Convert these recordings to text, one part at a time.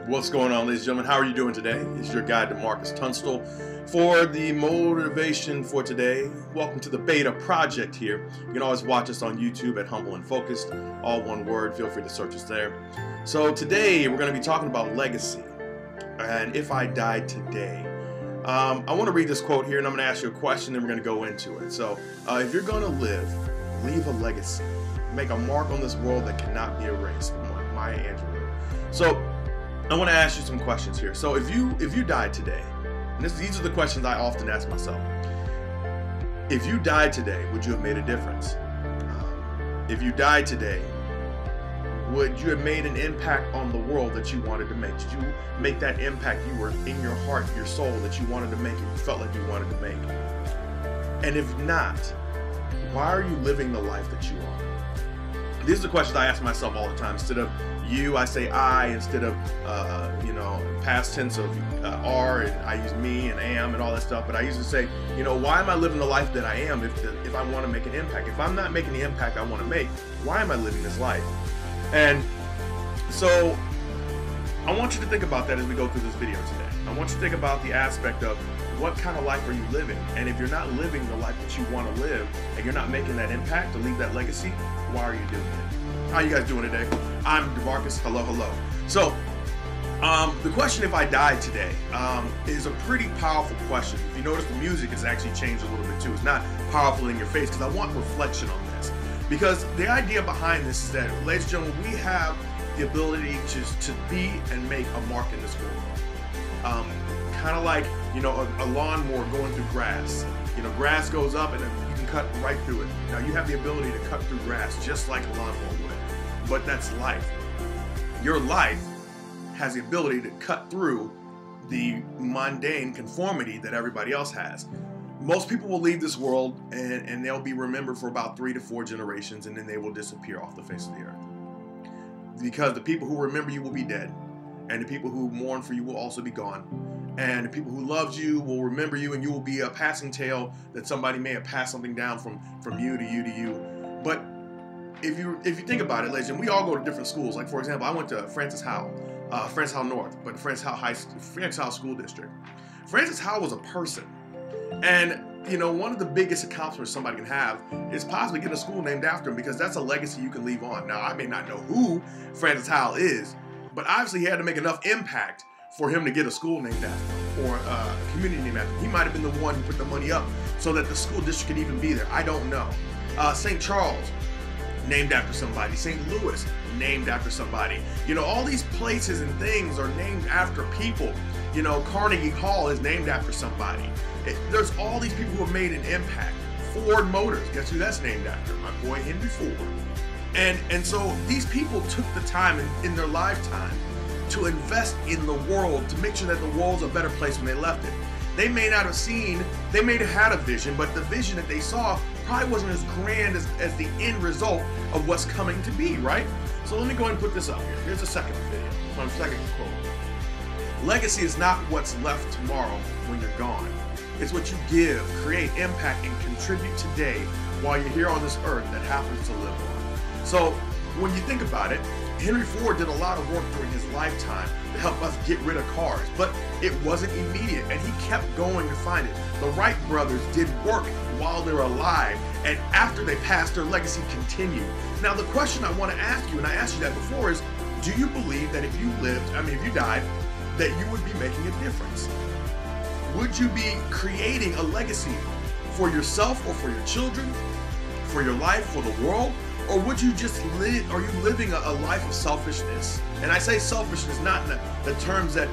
What's going on, ladies and gentlemen? How are you doing today? It's your guide, DeMarcus Tunstall, for the motivation for today. Welcome to the Beta Project here. You can always watch us on YouTube at Humble and Focused, all one word. Feel free to search us there. So today we're going to be talking about legacy and if I died today. I want to read this quote here, and I'm going to ask you a question, and we're going to go into it. So if you're going to live, leave a legacy. Make a mark on this world that cannot be erased. Maya Angelou. So I want to ask you some questions here. So if you died today, and these are the questions I often ask myself. If you died today, would you have made a difference? If you died today, would you have made an impact on the world that you wanted to make? Did you make that impact you were in your heart, your soul, that you wanted to make and you felt like you wanted to make? And if not, why are you living the life that you are? These are the questions I ask myself all the time. Instead of you, I say I. Instead of past tense of are, and I use me and am and all that stuff. But I usually say, why am I living the life that I am if I want to make an impact? If I'm not making the impact I want to make, why am I living this life? And so I want you to think about that as we go through this video today. I want you to think about the aspect of what kind of life are you living? And if you're not living the life that you want to live and you're not making that impact to leave that legacy, why are you doing it? How you guys doing today? I'm DeMarcus. Hello, hello. So the question, if I died today, is a pretty powerful question. If you notice, the music has actually changed a little bit too. It's not powerful in your face because I want reflection on this. Because the idea behind this is that, ladies and gentlemen, we have the ability to be and make a mark in this world. Kind of like, a lawnmower going through grass. Grass goes up and you can cut right through it. Now you have the ability to cut through grass just like a lawnmower would. But that's life. Your life has the ability to cut through the mundane conformity that everybody else has. Most people will leave this world and they'll be remembered for about 3 to 4 generations, and then they will disappear off the face of the earth. Because the people who remember you will be dead, and the people who mourn for you will also be gone. And the people who loved you will remember you, and you will be a passing tale that somebody may have passed something down from you to you to you. But if you think about it, ladies, and we all go to different schools. Like, for example, I went to Francis Howell North, but Francis Howell School District. Francis Howell was a person. And, one of the biggest accomplishments somebody can have is possibly getting a school named after him, because that's a legacy you can leave on. Now, I may not know who Francis Howell is, but obviously he had to make enough impact for him to get a school named after him, or a community named after him. He might have been the one who put the money up so that the school district could even be there. I don't know. St. Charles, named after somebody. St. Louis, named after somebody. All these places and things are named after people. Carnegie Hall is named after somebody. There's all these people who have made an impact. Ford Motors, guess who that's named after? My boy Henry Ford. And so these people took the time in their lifetime to invest in the world, to make sure that the world's a better place when they left it. They may not have seen, they may have had a vision, but the vision that they saw probably wasn't as grand as the end result of what's coming to be, right? So let me go ahead and put this up here. Here's a second video, my second quote. Legacy is not what's left tomorrow when you're gone. It's what you give, create, impact, and contribute today while you're here on this earth that happens to live on. So when you think about it, Henry Ford did a lot of work during his lifetime to help us get rid of cars, but it wasn't immediate, and he kept going to find it. The Wright brothers did work while they're alive, and after they passed, their legacy continued. Now, the question I want to ask you, and I asked you that before, is do you believe that if you died, that you would be making a difference? Would you be creating a legacy for yourself or for your children, for your life, for the world? Or would you just live, are you living a life of selfishness? And I say selfishness not in the terms that,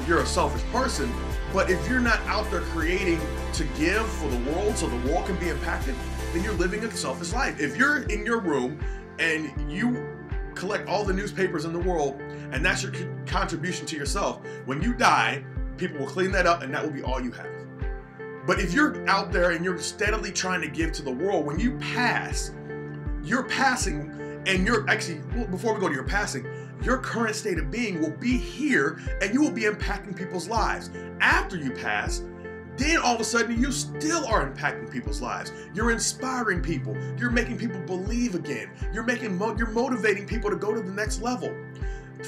you're a selfish person, but if you're not out there creating to give for the world so the world can be impacted, then you're living a selfish life. If you're in your room and you collect all the newspapers in the world and that's your contribution to yourself, when you die, people will clean that up and that will be all you have. But if you're out there and you're steadily trying to give to the world, when you pass, you're passing, and before we go to your passing, your current state of being will be here and you will be impacting people's lives. After you pass, then all of a sudden you still are impacting people's lives. You're inspiring people. You're making people believe again. You're motivating people to go to the next level.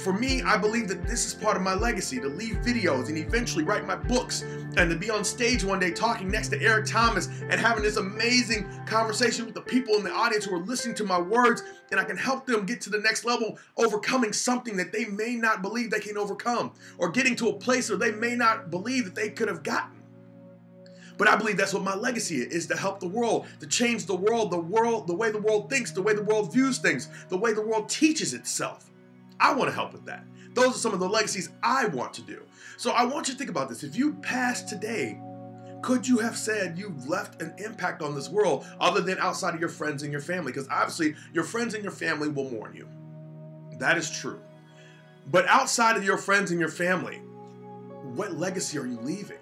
for me, I believe that this is part of my legacy, to leave videos and eventually write my books and to be on stage one day talking next to Eric Thomas and having this amazing conversation with the people in the audience who are listening to my words, and I can help them get to the next level, overcoming something that they may not believe they can overcome, or getting to a place where they may not believe that they could have gotten. But I believe that's what my legacy is, to help the world, to change the world, the way the world thinks, the way the world views things, the way the world teaches itself. I want to help with that. Those are some of the legacies I want to do. So I want you to think about this. If you passed today, could you have said you've left an impact on this world other than outside of your friends and your family? Because obviously your friends and your family will mourn you. That is true. But outside of your friends and your family, what legacy are you leaving?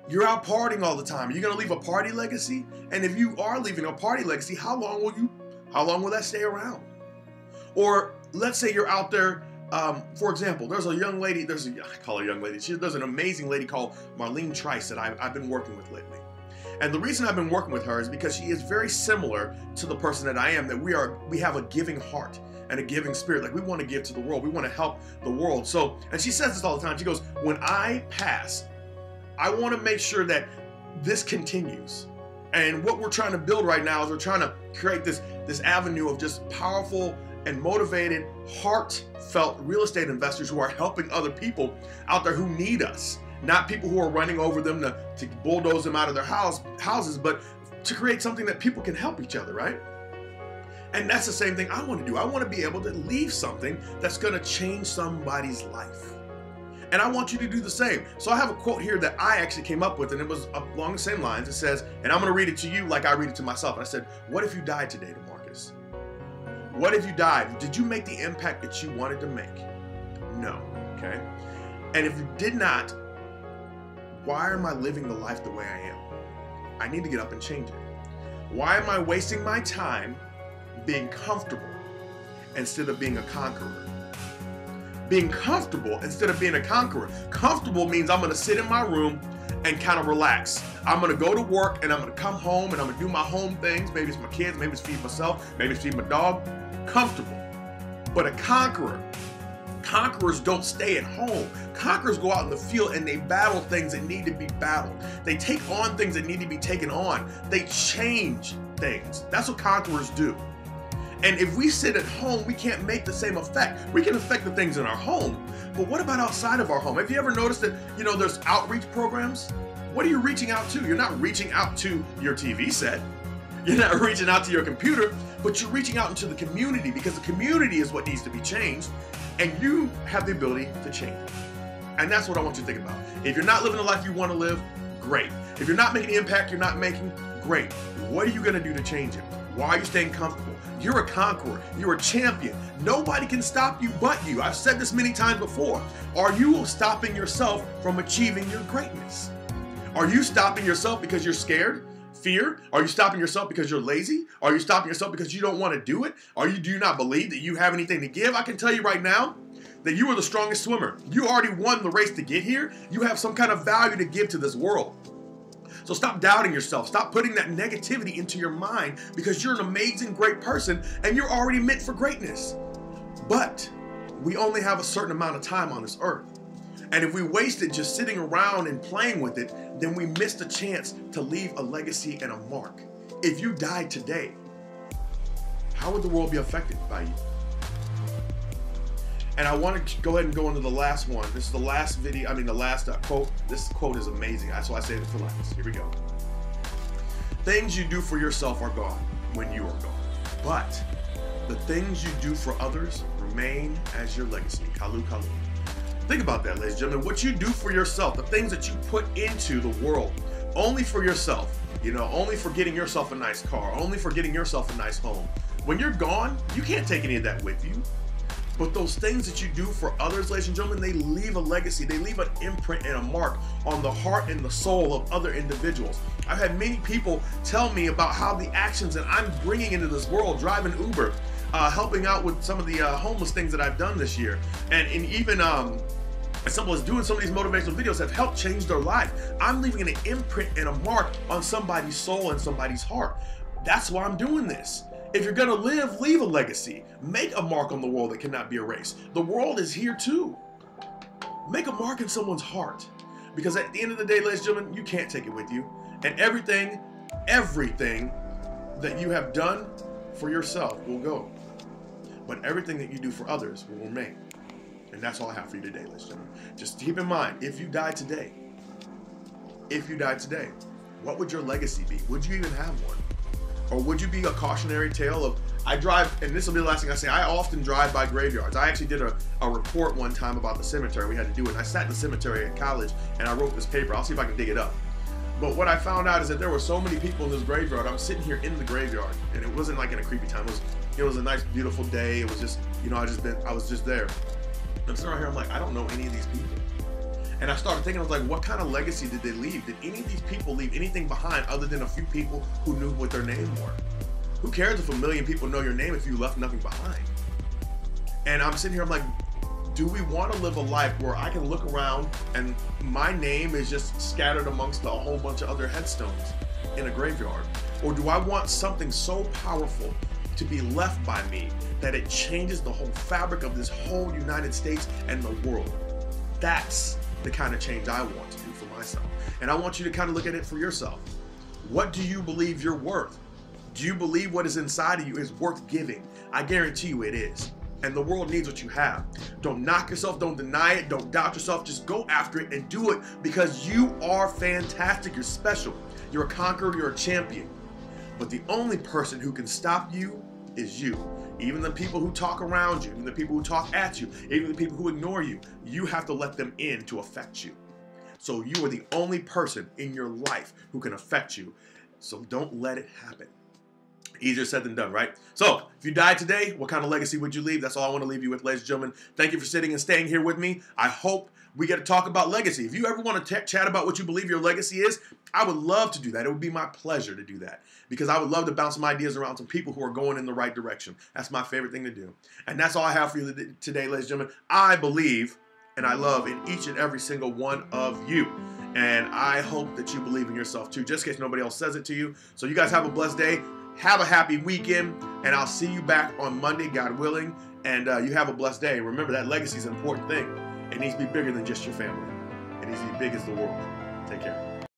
You're out partying all the time. Are you going to leave a party legacy? And if you are leaving a party legacy, how long will that stay around? Or let's say you're out there, for example, there's a young lady, I call her young lady, there's an amazing lady called Marlene Trice that I've been working with lately. And the reason I've been working with her is because she is very similar to the person that I am, that we have a giving heart and a giving spirit. Like, we want to give to the world. We want to help the world. So, and she says this all the time. She goes, when I pass, I want to make sure that this continues. And what we're trying to build right now is we're trying to create this avenue of just powerful and motivated, heartfelt real estate investors who are helping other people out there who need us. Not people who are running over them to bulldoze them out of their houses, but to create something that people can help each other, right? And that's the same thing I want to do. I want to be able to leave something that's going to change somebody's life. And I want you to do the same. So I have a quote here that I actually came up with, and it was along the same lines. It says, and I'm going to read it to you like I read it to myself. And I said, what if you died today, DeMarcus? What if you died? Did you make the impact that you wanted to make? No, okay? And if you did not, why am I living the life the way I am? I need to get up and change it. Why am I wasting my time being comfortable instead of being a conqueror? Being comfortable instead of being a conqueror. Comfortable means I'm going to sit in my room and kind of relax. I'm going to go to work and I'm going to come home and I'm going to do my home things. Maybe it's my kids, maybe it's feed myself, maybe it's feed my dog. Comfortable. But a conqueror, conquerors don't stay at home. Conquerors go out in the field and they battle things that need to be battled. They take on things that need to be taken on. They change things. That's what conquerors do. And if we sit at home, we can't make the same effect. We can affect the things in our home, but what about outside of our home? Have you ever noticed that, there's outreach programs? What are you reaching out to? You're not reaching out to your TV set. You're not reaching out to your computer, but you're reaching out into the community, because the community is what needs to be changed, and you have the ability to change it. And that's what I want you to think about. If you're not living the life you want to live, great. If you're not making the impact you're not making, great. What are you going to do to change it? Why are you staying comfortable? You're a conqueror. You're a champion. Nobody can stop you but you. I've said this many times before. Are you stopping yourself from achieving your greatness? Are you stopping yourself because you're scared? Fear? Are you stopping yourself because you're lazy? Are you stopping yourself because you don't want to do it? Do you not believe that you have anything to give? I can tell you right now that you are the strongest swimmer. You already won the race to get here. You have some kind of value to give to this world. So stop doubting yourself. Stop putting that negativity into your mind, because you're an amazing, great person and you're already meant for greatness. But we only have a certain amount of time on this earth. And if we waste it just sitting around and playing with it, then we miss the chance to leave a legacy and a mark. If you died today, how would the world be affected by you? And I want to go ahead and go into the last one. This is the last video, the last quote. This quote is amazing. That's why I say it for last. Here we go. Things you do for yourself are gone when you are gone. But the things you do for others remain as your legacy. Kalu Kalu. Think about that, ladies and gentlemen. What you do for yourself, the things that you put into the world, only for yourself, only for getting yourself a nice car, only for getting yourself a nice home. When you're gone, you can't take any of that with you. But those things that you do for others, ladies and gentlemen, they leave a legacy. They leave an imprint and a mark on the heart and the soul of other individuals. I've had many people tell me about how the actions that I'm bringing into this world, driving Uber, helping out with some of the homeless things that I've done this year, and even as simple as doing some of these motivational videos, have helped change their life. I'm leaving an imprint and a mark on somebody's soul and somebody's heart. That's why I'm doing this. If you're gonna live, leave a legacy. Make a mark on the world that cannot be erased. The world is here too. Make a mark in someone's heart. Because at the end of the day, ladies and gentlemen, you can't take it with you. And everything that you have done for yourself will go. But everything that you do for others will remain. And that's all I have for you today, ladies and gentlemen. Just keep in mind, if you died today, what would your legacy be? Would you even have one? Or would you be a cautionary tale of, I drive, and this will be the last thing I say, I often drive by graveyards. I actually did a report one time about the cemetery. We had to do it. I sat in the cemetery at college and I wrote this paper. I'll see if I can dig it up. But what I found out is that there were so many people in this graveyard. I was sitting here in the graveyard, and it wasn't like in a creepy time. It was a nice, beautiful day. It was just, I was just there. I'm sitting right here, I'm like, I don't know any of these people. And I started thinking, I was like, what kind of legacy did they leave? Did any of these people leave anything behind other than a few people who knew what their name were? Who cares if a million people know your name if you left nothing behind? And I'm sitting here, I'm like, do we want to live a life where I can look around and my name is just scattered amongst a whole bunch of other headstones in a graveyard? Or do I want something so powerful to be left by me that it changes the whole fabric of this whole United States and the world? That's the kind of change I want to do for myself. And I want you to kind of look at it for yourself. What do you believe you're worth? Do you believe what is inside of you is worth giving? I guarantee you it is. And the world needs what you have. Don't knock yourself, don't deny it, don't doubt yourself, just go after it and do it, because you are fantastic, you're special, you're a conqueror, you're a champion. But the only person who can stop you is you. Even the people who talk around you, even the people who talk at you, even the people who ignore you, you have to let them in to affect you. So you are the only person in your life who can affect you. So don't let it happen. Easier said than done, right? So if you died today, what kind of legacy would you leave? That's all I want to leave you with, ladies and gentlemen. Thank you for sitting and staying here with me. I hope we get to talk about legacy. If you ever want to chat about what you believe your legacy is, I would love to do that. It would be my pleasure to do that, because I would love to bounce some ideas around some people who are going in the right direction. That's my favorite thing to do. And that's all I have for you today, ladies and gentlemen. I believe and I love in each and every single one of you. And I hope that you believe in yourself too, just in case nobody else says it to you. So you guys have a blessed day. Have a happy weekend, and I'll see you back on Monday, God willing. And you have a blessed day. Remember that legacy is an important thing. It needs to be bigger than just your family. It needs to be big as the world. Take care.